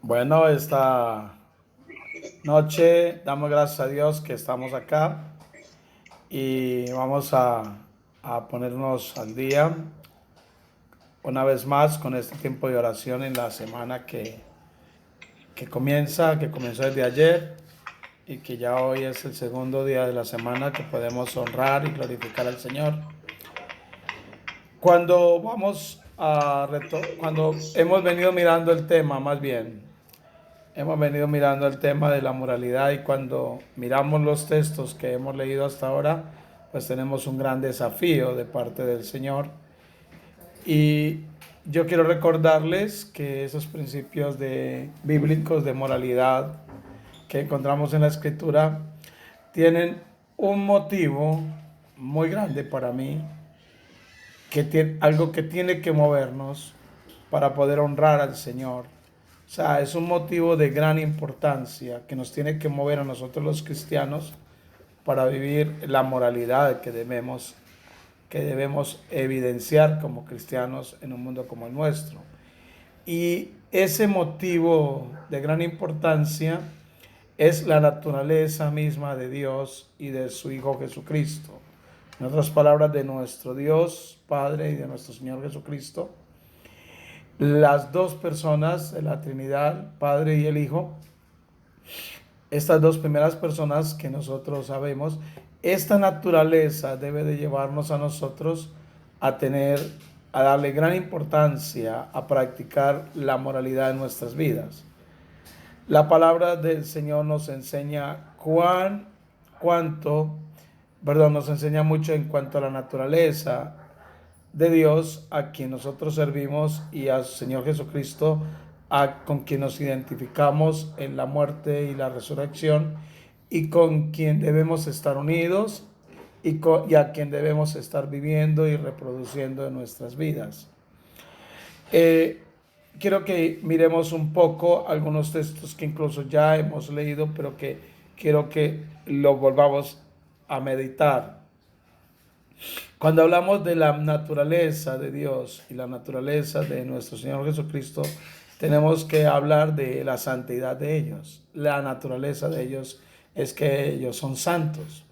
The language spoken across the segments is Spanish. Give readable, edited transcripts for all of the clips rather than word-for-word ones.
Bueno, esta noche damos gracias a Dios que estamos acá y vamos a ponernos al día una vez más con este tiempo de oración en la semana que comenzó desde ayer y que ya hoy es el segundo día de la semana que podemos honrar y glorificar al Señor. Cuando hemos venido mirando el tema, más bien, hemos venido mirando el tema de la moralidad y cuando miramos los textos que hemos leído hasta ahora, pues tenemos un gran desafío de parte del Señor. Y yo quiero recordarles que esos principios bíblicos de moralidad que encontramos en la Escritura tienen un motivo muy grande para mí, que tiene, algo que tiene que movernos para poder honrar al Señor. O sea, es un motivo de gran importancia que nos tiene que mover a nosotros los cristianos para vivir la moralidad que debemos evidenciar como cristianos en un mundo como el nuestro. Y ese motivo de gran importancia es la naturaleza misma de Dios y de su Hijo Jesucristo. En otras palabras, de nuestro Dios Padre y de nuestro Señor Jesucristo, las dos personas de la Trinidad, Padre y el Hijo, estas dos primeras personas que nosotros sabemos, esta naturaleza debe de llevarnos a nosotros a tener, a darle gran importancia a practicar la moralidad en nuestras vidas. La palabra del Señor nos enseña nos enseña mucho en cuanto a la naturaleza de Dios a quien nosotros servimos y al Señor Jesucristo con quien nos identificamos en la muerte y la resurrección y con quien debemos estar unidos y a quien debemos estar viviendo y reproduciendo en nuestras vidas. Eh, Quiero que miremos un poco algunos textos que incluso ya hemos leído, pero que quiero que lo volvamos a meditar. Cuando hablamos de la naturaleza de Dios y la naturaleza de nuestro Señor Jesucristo, tenemos que hablar de la santidad de ellos. La naturaleza de ellos es que ellos son santos.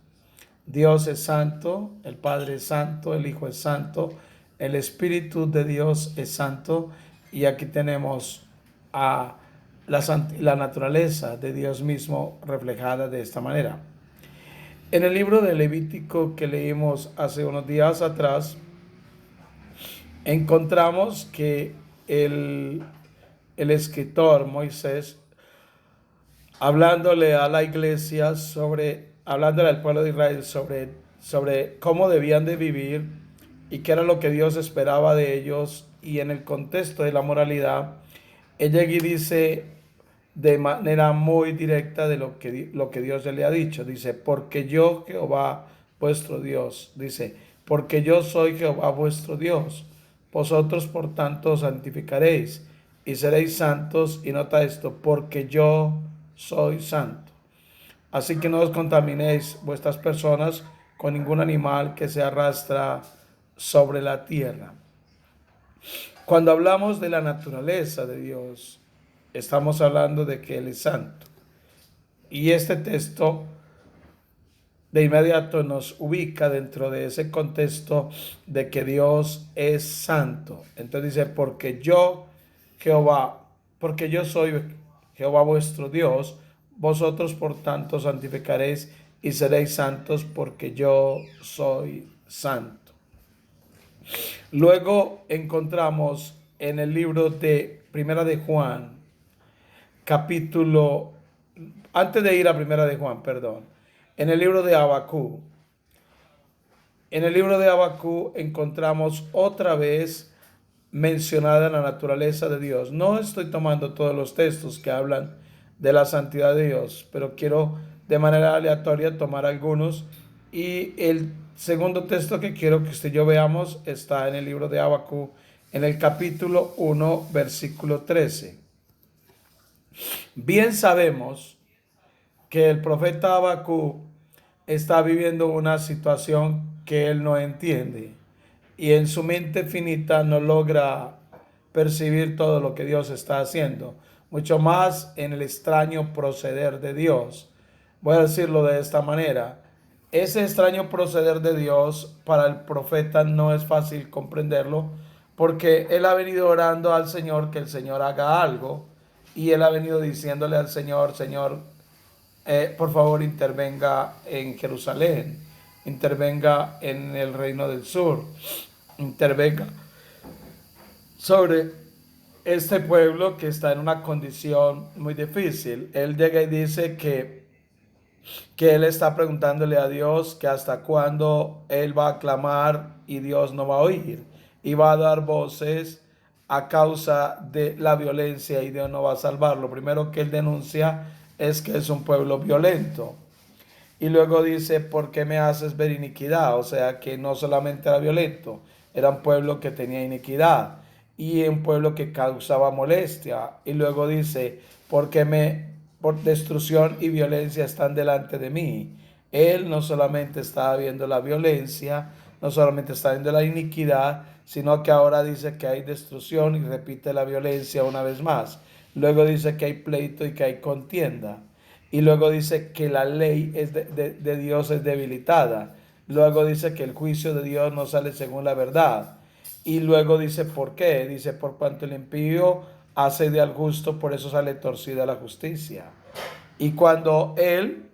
Dios es santo, el Padre es santo, el Hijo es santo, el Espíritu de Dios es santo y aquí tenemos a la naturaleza de Dios mismo reflejada de esta manera. En el libro de Levítico que leímos hace unos días atrás, encontramos que el, el escritor Moisés, hablándole a la iglesia hablándole al pueblo de Israel sobre cómo debían de vivir y qué era lo que Dios esperaba de ellos y en el contexto de la moralidad, ella aquí dice de manera muy directa de lo que Dios le ha dicho. Dice, porque yo Jehová vuestro Dios, dice, porque yo soy Jehová vuestro Dios, vosotros por tanto santificaréis y seréis santos, y nota esto, porque yo soy santo. Así que no os contaminéis vuestras personas con ningún animal que se arrastra sobre la tierra. Cuando hablamos de la naturaleza de Dios, estamos hablando de que Él es santo. Y este texto de inmediato nos ubica dentro de ese contexto de que Dios es santo. Entonces dice, porque yo soy Jehová vuestro Dios, vosotros por tanto santificaréis y seréis santos porque yo soy santo. Luego encontramos en el libro de Primera de Juan, capítulo, antes de ir a Primera de Juan, perdón, en el libro de Abacú. En el libro de Abacú encontramos otra vez mencionada la naturaleza de Dios. No estoy tomando todos los textos que hablan de la santidad de Dios, pero quiero de manera aleatoria tomar algunos. Y el segundo texto que quiero que usted y yo veamos está en el libro de Abacú, en el capítulo 1, versículo 13. Bien sabemos que el profeta Abacú está viviendo una situación que él no entiende y en su mente finita no logra percibir todo lo que Dios está haciendo. mucho más en el extraño proceder de Dios. Voy a decirlo de esta manera. Ese extraño proceder de Dios para el profeta no es fácil comprenderlo porque él ha venido orando al Señor que el Señor haga algo y él ha venido diciéndole al Señor, Señor, por favor intervenga en Jerusalén, intervenga en el reino del sur, intervenga sobre este pueblo que está en una condición muy difícil. Él llega y dice que él está preguntándole a Dios que hasta cuándo él va a clamar y Dios no va a oír y va a dar voces a causa de la violencia y Dios no va a salvar. Lo primero que él denuncia es que es un pueblo violento. Y luego dice, ¿por qué me haces ver iniquidad? O sea, que no solamente era violento, era un pueblo que tenía iniquidad y un pueblo que causaba molestia. Y luego dice, por destrucción y violencia están delante de mí. Él no solamente estaba viendo la violencia, no solamente está viendo la iniquidad, sino que ahora dice que hay destrucción y repite la violencia una vez más. Luego dice que hay pleito y que hay contienda. Y luego dice que la ley de Dios es debilitada. Luego dice que el juicio de Dios no sale según la verdad. Y luego dice, ¿por qué? Dice, por cuanto el impío hace de al justo, por eso sale torcida la justicia. Y cuando él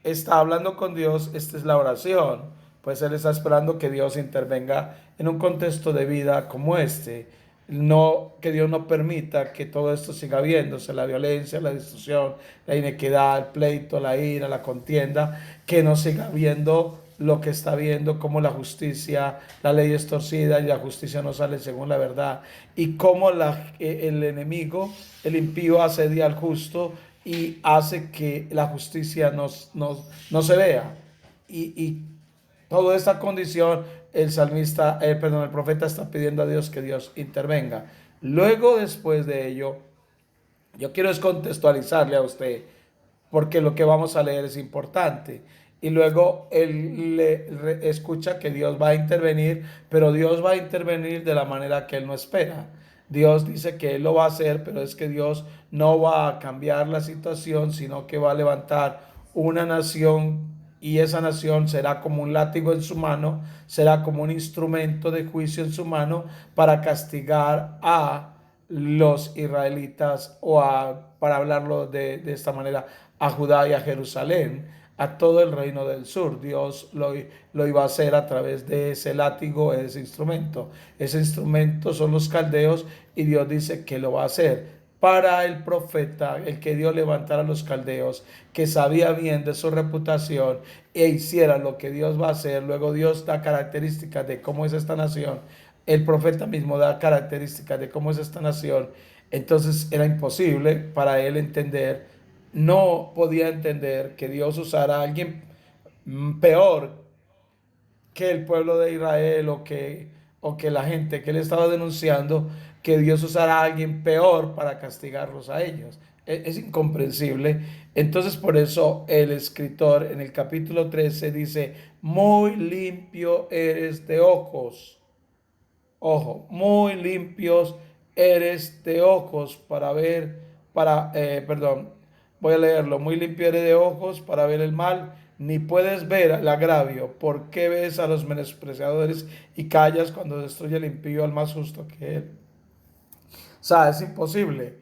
está hablando con Dios, esta es la oración, pues él está esperando que Dios intervenga en un contexto de vida como este. No, que Dios no permita que todo esto siga viéndose, la violencia, la destrucción, la inequidad, el pleito, la ira, la contienda, que no siga viendo lo que está viendo, como la justicia, la ley es torcida y la justicia no sale según la verdad, y cómo el enemigo, el impío, asedia al justo y hace que la justicia no se vea. Y toda esta condición, el profeta está pidiendo a Dios que Dios intervenga. Luego, después de ello, yo quiero es contextualizarle a usted, porque lo que vamos a leer es importante. Y luego él escucha que Dios va a intervenir, pero Dios va a intervenir de la manera que él no espera. Dios dice que él lo va a hacer, pero es que Dios no va a cambiar la situación, sino que va a levantar una nación y esa nación será como un látigo en su mano, será como un instrumento de juicio en su mano para castigar a los israelitas para hablarlo de esta manera, a Judá y a Jerusalén, a todo el reino del sur. Dios lo iba a hacer a través de ese látigo, ese instrumento. Ese instrumento son los caldeos y Dios dice que lo va a hacer para el profeta, el que Dios levantara a los caldeos, que sabía bien de su reputación e hiciera lo que Dios va a hacer. Luego Dios da características de cómo es esta nación. El profeta mismo da características de cómo es esta nación. Entonces era imposible para él entender, no podía entender que Dios usara a alguien peor que el pueblo de Israel o que la gente que él estaba denunciando, que Dios usara a alguien peor para castigarlos a ellos. Es incomprensible. Entonces por eso el escritor en el capítulo 13 dice, muy limpio eres de ojos. Ojo, muy limpios eres de ojos para ver, perdón, voy a leerlo, muy limpio eres de ojos para ver el mal, ni puedes ver el agravio. ¿Por qué ves a los menospreciadores y callas cuando destruye el impío al más justo que él? O sea, es imposible.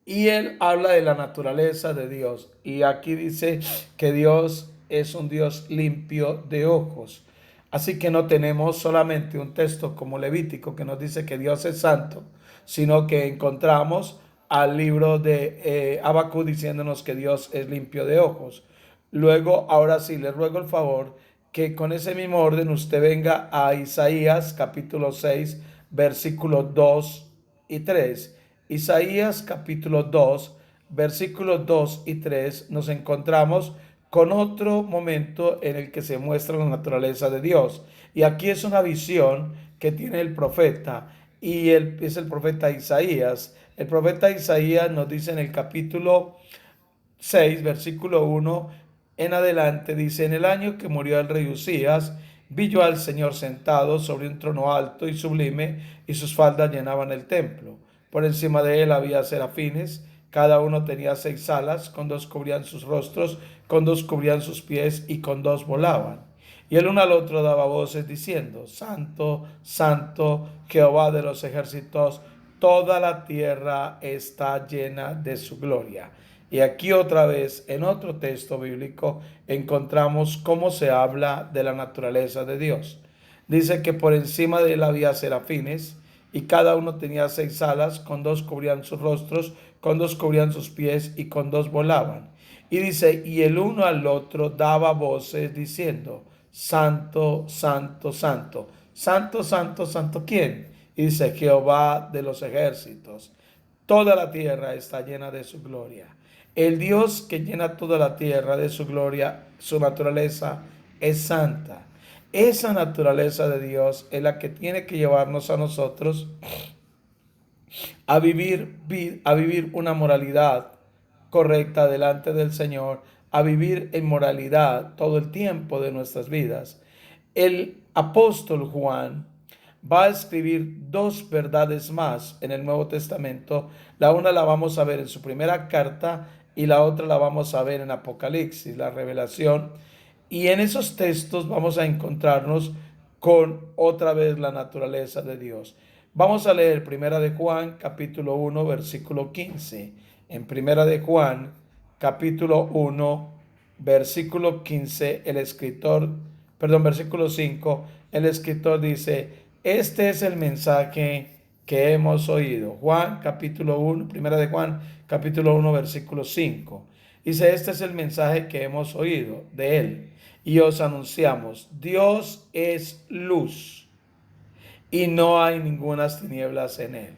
Y él habla de la naturaleza de Dios. Y aquí dice que Dios es un Dios limpio de ojos. Así que no tenemos solamente un texto como Levítico que nos dice que Dios es santo, sino que encontramos al libro de Habacuc diciéndonos que Dios es limpio de ojos. Luego, ahora sí, le ruego el favor que con ese mismo orden usted venga a Isaías capítulo 6, versículos 2 y 3. Isaías capítulo 2, versículos 2 y 3 nos encontramos con otro momento en el que se muestra la naturaleza de Dios. Y aquí es una visión que tiene el profeta y es el profeta Isaías. El profeta Isaías nos dice en el capítulo 6, versículo 1 en adelante, dice, en el año que murió el rey Usías, vi yo al Señor sentado sobre un trono alto y sublime, y sus faldas llenaban el templo. Por encima de él había serafines, Cada uno tenía 6 alas, con 2 cubrían sus rostros, con 2 cubrían sus pies y con 2 volaban. Y el uno al otro daba voces diciendo: Santo, Santo, Jehová de los ejércitos, toda la tierra está llena de su gloria. Y aquí otra vez, en otro texto bíblico, encontramos cómo se habla de la naturaleza de Dios. Dice que por encima de él había serafines, y cada uno tenía 6 alas, con 2 cubrían sus rostros, con 2 cubrían sus pies, y con 2 volaban. Y dice, y el uno al otro daba voces diciendo: Santo, Santo, Santo. Santo, Santo, Santo, ¿quién? Y dice: Jehová de los ejércitos. Toda la tierra está llena de su gloria. El Dios que llena toda la tierra de su gloria, su naturaleza es santa. Esa naturaleza de Dios es la que tiene que llevarnos a nosotros a vivir una moralidad correcta delante del Señor, a vivir en moralidad todo el tiempo de nuestras vidas. El apóstol Juan va a escribir 2 verdades más en el Nuevo Testamento. La una la vamos a ver en su primera carta y la otra la vamos a ver en Apocalipsis, la revelación. Y en esos textos vamos a encontrarnos con otra vez la naturaleza de Dios. Vamos a leer Primera de Juan, capítulo 1, versículo 15. En Primera de Juan, capítulo 1, versículo 15, versículo 5, el escritor dice: este es el mensaje que hemos oído. Juan, capítulo 1, Primera de Juan, capítulo 1, versículo 5. Dice: este es el mensaje que hemos oído de él y os anunciamos: Dios es luz y no hay ningunas tinieblas en él.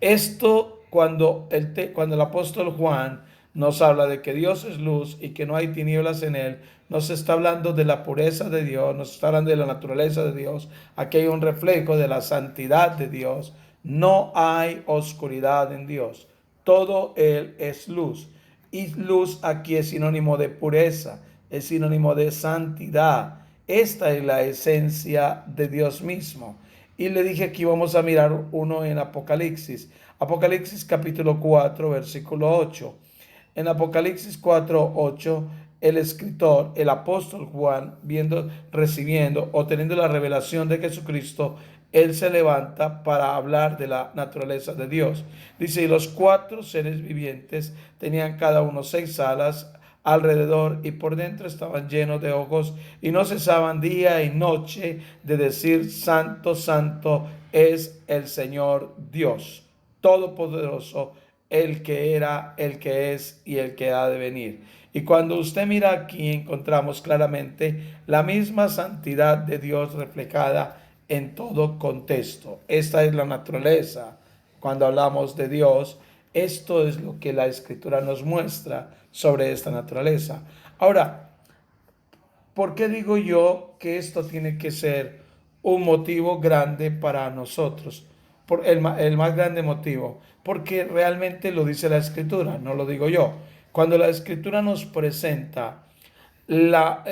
Esto cuando el apóstol Juan nos habla de que Dios es luz y que no hay tinieblas en él, nos está hablando de la pureza de Dios, nos está hablando de la naturaleza de Dios. Aquí hay un reflejo de la santidad de Dios. No hay oscuridad en Dios. Todo Él es luz. Y luz aquí es sinónimo de pureza, es sinónimo de santidad. Esta es la esencia de Dios mismo. Y le dije que íbamos a mirar uno en Apocalipsis. Apocalipsis capítulo 4, versículo 8. En Apocalipsis 4, 8, el escritor, el apóstol Juan, recibiendo o teniendo la revelación de Jesucristo, él se levanta para hablar de la naturaleza de Dios. Dice: y los 4 seres vivientes tenían cada uno 6 alas alrededor, y por dentro estaban llenos de ojos, y no cesaban día y noche de decir: Santo, Santo es el Señor Dios Todopoderoso, el que era, el que es y el que ha de venir. Y cuando usted mira aquí, encontramos claramente la misma santidad de Dios reflejada en todo contexto. Esta es la naturaleza. Cuando hablamos de Dios, esto es lo que la Escritura nos muestra sobre esta naturaleza. Ahora, ¿por qué digo yo que esto tiene que ser un motivo grande para nosotros? Por el más grande motivo, porque realmente lo dice la Escritura, no lo digo yo. Cuando la Escritura nos presenta la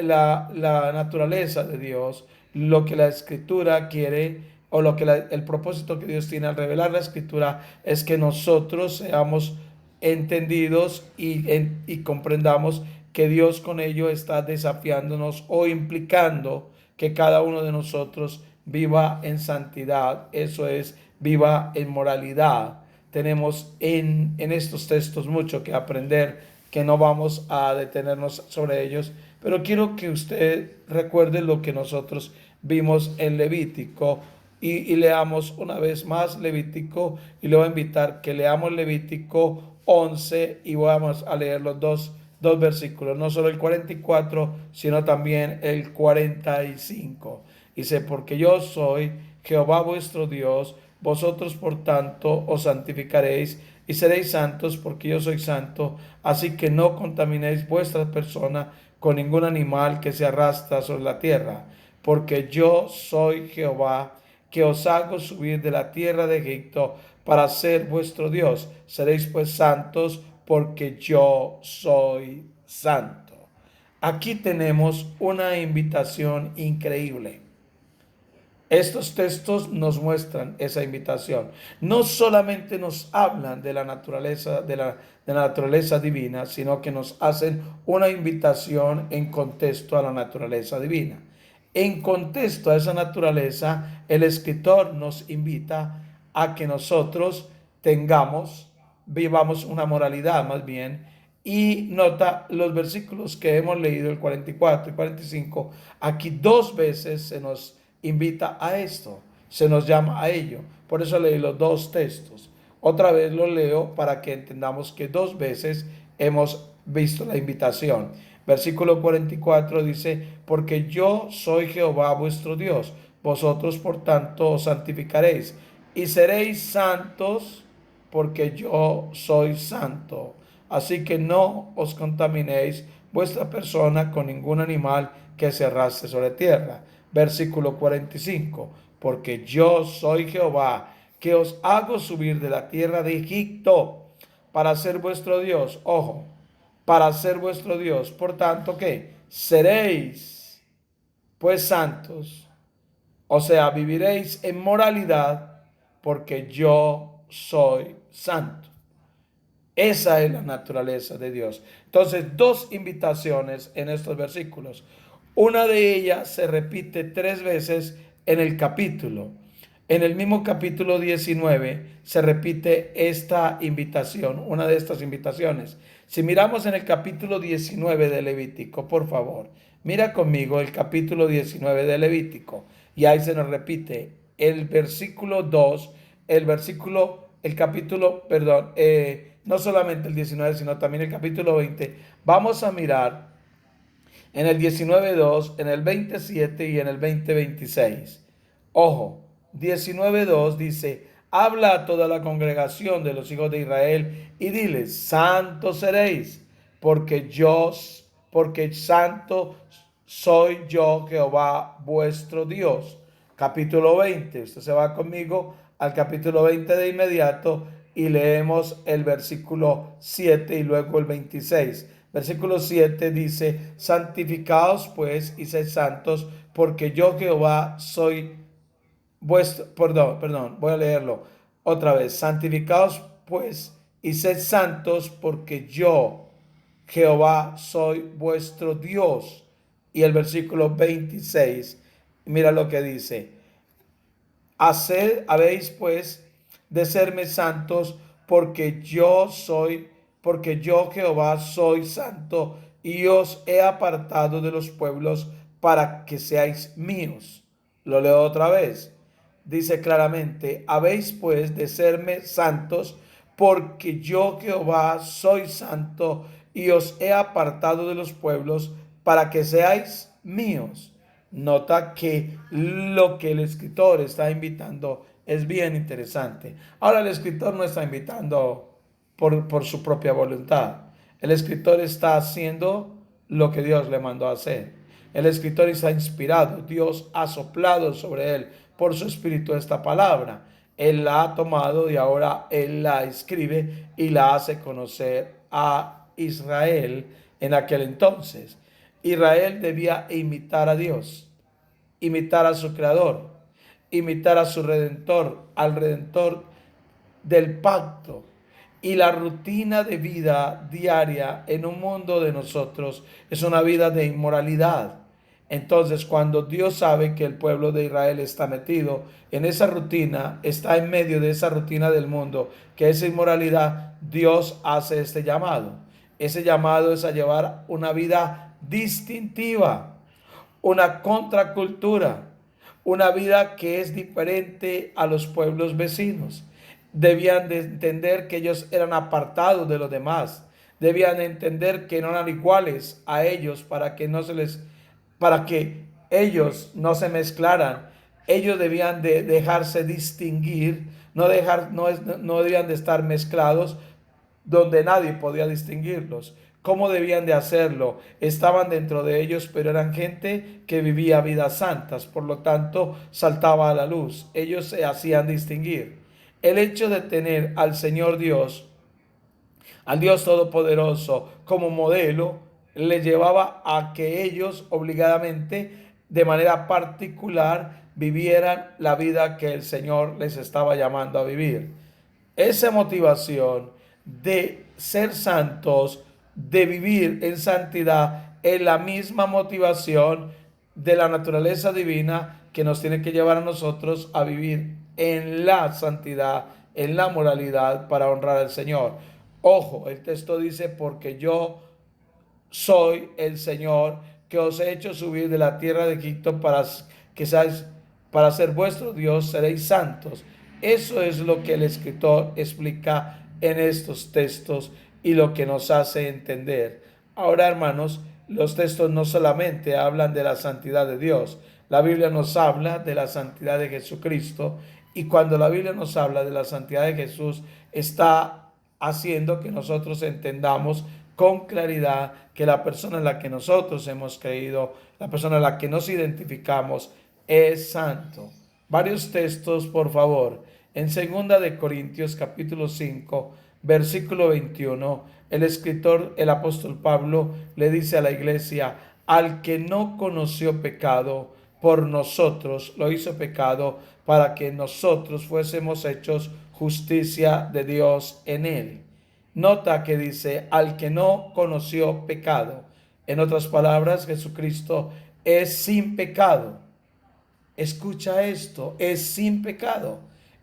naturaleza de Dios, lo que la Escritura quiere, o el propósito que Dios tiene al revelar la Escritura, es que nosotros seamos entendidos y comprendamos que Dios con ello está desafiándonos o implicando que cada uno de nosotros viva en santidad, eso es, viva en moralidad. Tenemos en estos textos mucho que aprender, que no vamos a detenernos sobre ellos, pero quiero que usted recuerde lo que nosotros vimos en Levítico y leamos una vez más Levítico, y le voy a invitar que leamos Levítico 11 y vamos a leer los dos versículos, no solo el 44, sino también el 45. Dice: porque yo soy Jehová vuestro Dios, vosotros por tanto os santificaréis y seréis santos, porque yo soy santo. Así que no contaminéis vuestra persona con ningún animal que se arrastra sobre la tierra, porque yo soy Jehová, que os hago subir de la tierra de Egipto para ser vuestro Dios. Seréis pues santos, porque yo soy santo. Aquí tenemos una invitación increíble. Estos textos nos muestran esa invitación. No solamente nos hablan de la naturaleza, de la naturaleza divina, sino que nos hacen una invitación en contexto a la naturaleza divina. En contexto a esa naturaleza, el escritor nos invita a que nosotros vivamos una moralidad más bien, y nota los versículos que hemos leído, el 44 y 45, aquí dos veces se nos invita a esto, se nos llama a ello. Por eso leí los dos textos. Otra vez lo leo para que entendamos que dos veces hemos visto la invitación. Versículo 44 dice, porque yo soy Jehová vuestro Dios, vosotros por tanto os santificaréis y seréis santos porque yo soy santo. Así que no os contaminéis vuestra persona con ningún animal que se arrastre sobre tierra. Versículo 45. Porque yo soy Jehová, que os hago subir de la tierra de Egipto para ser vuestro Dios. Ojo, para ser vuestro Dios. Por tanto, ¿qué? Seréis pues santos. O sea, viviréis en moralidad porque yo soy santo. Esa es la naturaleza de Dios. Entonces, dos invitaciones en estos versículos. Una de ellas se repite tres veces en el capítulo. En el mismo capítulo 19 se repite esta invitación, una de estas invitaciones. Si miramos en el capítulo 19 de Levítico, por favor, mira conmigo el capítulo 19 de Levítico. Y ahí se nos repite el versículo 2, el capítulo, perdón, no solamente el 19, sino también el capítulo 20. Vamos a mirar en el 19.2, en el 27 y en el 20.26. Ojo, 19.2 dice, habla a toda la congregación de los hijos de Israel y diles, santos seréis, porque santo soy yo Jehová vuestro Dios. Capítulo 20, usted se va conmigo al capítulo 20 de inmediato y leemos el versículo 7 y luego el 26. Versículo 7 dice, santificaos pues y sed santos, porque yo Jehová soy vuestro, voy a leerlo otra vez. Santificaos pues y sed santos, porque yo Jehová soy vuestro Dios. Y el versículo 26, mira lo que dice. Habéis pues de serme santos, porque yo Jehová soy santo y os he apartado de los pueblos para que seáis míos. Lo leo otra vez. Dice claramente, habéis pues de serme santos, porque yo Jehová soy santo y os he apartado de los pueblos para que seáis míos. Nota que lo que el escritor está invitando es bien interesante. Ahora el escritor no está invitando por su propia voluntad. El escritor está haciendo lo que Dios le mandó a hacer. El escritor está inspirado. Dios ha soplado sobre él por su espíritu esta palabra. Él la ha tomado y ahora él la escribe y la hace conocer a Israel en aquel entonces. Israel debía imitar a Dios, imitar a su creador, imitar a su redentor, al redentor del pacto. Y la rutina de vida diaria en un mundo de nosotros es una vida de inmoralidad. Entonces, cuando Dios sabe que el pueblo de Israel está metido en esa rutina, está en medio de esa rutina del mundo, que es inmoralidad, Dios hace este llamado. Ese llamado es a llevar una vida distintiva, una contracultura, una vida que es diferente a los pueblos vecinos. Debían de entender que ellos eran apartados de los demás. Debían de entender que no eran iguales a ellos para que ellos no se mezclaran. Ellos debían de dejarse distinguir, no debían de estar mezclados donde nadie podía distinguirlos. ¿Cómo debían de hacerlo? Estaban dentro de ellos, pero eran gente que vivía vidas santas, por lo tanto saltaba a la luz. Ellos se hacían distinguir. El hecho de tener al Señor Dios, al Dios Todopoderoso como modelo, les llevaba a que ellos obligadamente, de manera particular, vivieran la vida que el Señor les estaba llamando a vivir. Esa motivación de ser santos, de vivir en santidad, es la misma motivación de la naturaleza divina que nos tiene que llevar a nosotros a vivir en la santidad, en la moralidad para honrar al Señor. Ojo, el texto dice, porque yo soy el Señor que os he hecho subir de la tierra de Egipto que seáis, para ser vuestro Dios, seréis santos. Eso es lo que el escritor explica en estos textos y lo que nos hace entender. Ahora, hermanos, los textos no solamente hablan de la santidad de Dios, la Biblia nos habla de la santidad de Jesucristo, y cuando la Biblia nos habla de la santidad de Jesús, está haciendo que nosotros entendamos con claridad que la persona en la que nosotros hemos creído, la persona en la que nos identificamos, es santo. Varios textos, por favor. En 2 capítulo 5, versículo 21, el escritor, el apóstol Pablo, le dice a la iglesia: al que no conoció pecado, por nosotros lo hizo pecado, para que nosotros fuésemos hechos justicia de Dios en él. Nota que dice, al que no conoció pecado. En otras palabras, Jesucristo es sin pecado. Escucha esto, es sin pecado,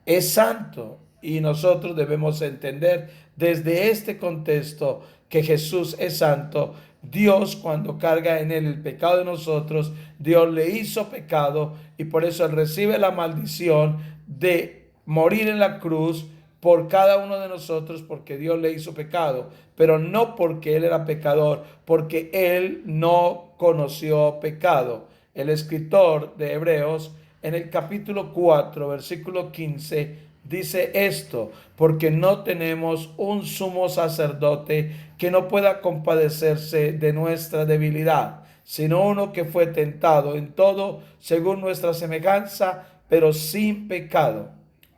es santo, y nosotros debemos entender desde este contexto que Jesús es santo. Dios, cuando carga en él el pecado de nosotros, Dios le hizo pecado, y por eso él recibe la maldición de morir en la cruz por cada uno de nosotros, porque Dios le hizo pecado, pero no porque él era pecador, porque él no conoció pecado. El escritor de Hebreos, en el capítulo 4, versículo 15, dice esto: porque no tenemos un sumo sacerdote que no pueda compadecerse de nuestra debilidad, sino uno que fue tentado en todo según nuestra semejanza, pero sin pecado.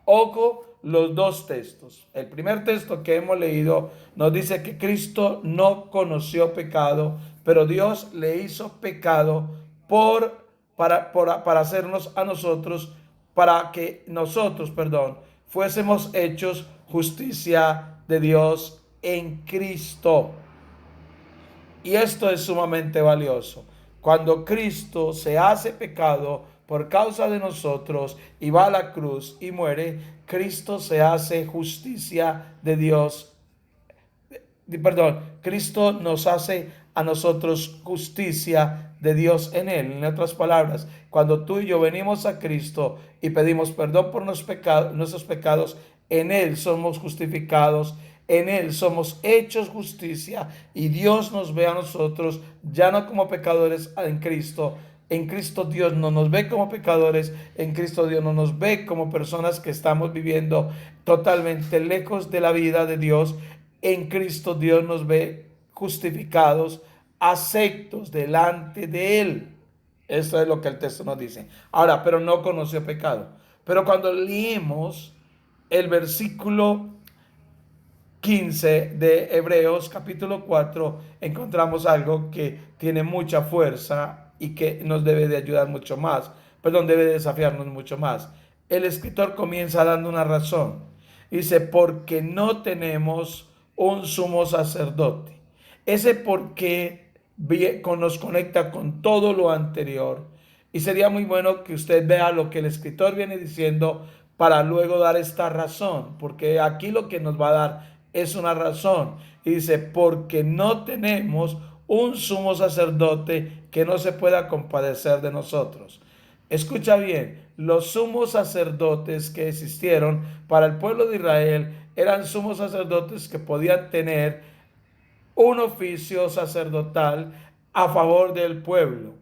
Ojo, los dos textos. El primer texto que hemos leído nos dice que Cristo no conoció pecado, pero Dios le hizo pecado para hacernos a nosotros, para que nosotros, fuésemos hechos justicia de Dios en Cristo. Y esto es sumamente valioso. Cuando Cristo se hace pecado por causa de nosotros y va a la cruz y muere, Cristo se hace justicia de Dios. Cristo nos hace a nosotros justicia de Dios en él. En otras palabras, cuando tú y yo venimos a Cristo y pedimos perdón por nuestros pecados, en él somos justificados, en él somos hechos justicia, y Dios nos ve a nosotros ya no como pecadores en Cristo. En Cristo Dios no nos ve como pecadores, en Cristo Dios no nos ve como personas que estamos viviendo totalmente lejos de la vida de Dios. En Cristo Dios nos ve justificados, aceptos delante de Él. Eso es lo que el texto nos dice. Ahora, pero no conoció pecado. Pero cuando leemos el versículo 15 de Hebreos capítulo 4, encontramos algo que tiene mucha fuerza y que nos debe de ayudar mucho más. Debe desafiarnos mucho más. El escritor comienza dando una razón. Dice, porque no tenemos un sumo sacerdote. Ese por qué nos conecta con todo lo anterior. Y sería muy bueno que usted vea lo que el escritor viene diciendo para luego dar esta razón, porque aquí lo que nos va a dar es una razón. Y dice, porque no tenemos un sumo sacerdote que no se pueda compadecer de nosotros. Escucha bien, los sumos sacerdotes que existieron para el pueblo de Israel eran sumos sacerdotes que podían tener un oficio sacerdotal a favor del pueblo.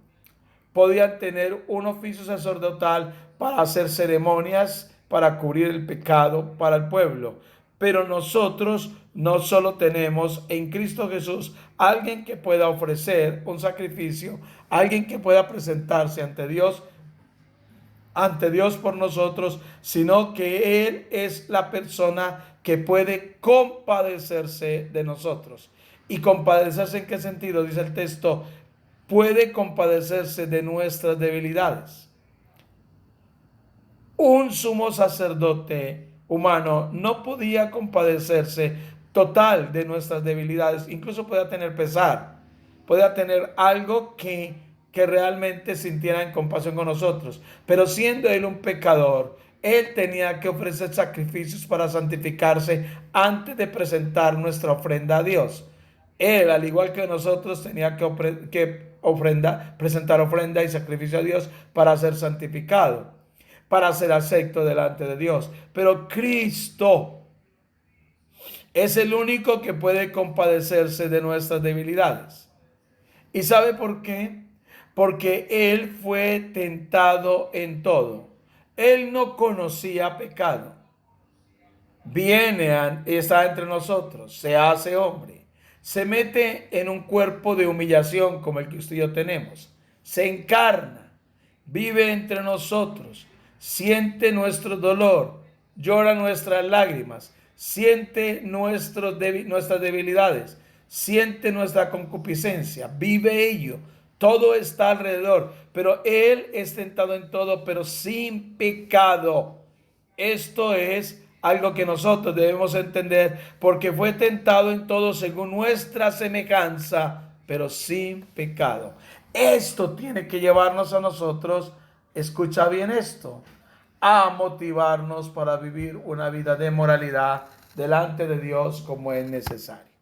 Podían tener un oficio sacerdotal para hacer ceremonias, para cubrir el pecado para el pueblo. Pero nosotros no solo tenemos en Cristo Jesús alguien que pueda ofrecer un sacrificio, alguien que pueda presentarse ante Dios por nosotros, sino que Él es la persona que puede compadecerse de nosotros. ¿Y compadecerse en qué sentido? Dice el texto, puede compadecerse de nuestras debilidades. Un sumo sacerdote humano no podía compadecerse total de nuestras debilidades, incluso podía tener pesar, podía tener algo que realmente sintiera en compasión con nosotros, pero siendo él un pecador, él tenía que ofrecer sacrificios para santificarse antes de presentar nuestra ofrenda a Dios. Él, al igual que nosotros, tenía presentar ofrenda y sacrificio a Dios para ser santificado, para ser acepto delante de Dios. Pero Cristo es el único que puede compadecerse de nuestras debilidades. ¿Y sabe por qué? Porque Él fue tentado en todo. Él no conocía pecado. Viene y está entre nosotros, se hace hombre, se mete en un cuerpo de humillación como el que usted y yo tenemos, se encarna, vive entre nosotros, siente nuestro dolor, llora nuestras lágrimas, siente nuestras debilidades, siente nuestra concupiscencia, vive ello. Todo está alrededor, pero Él es tentado en todo, pero sin pecado. Esto es algo que nosotros debemos entender, porque fue tentado en todo según nuestra semejanza, pero sin pecado. Esto tiene que llevarnos a nosotros, escucha bien esto, a motivarnos para vivir una vida de moralidad delante de Dios como es necesario.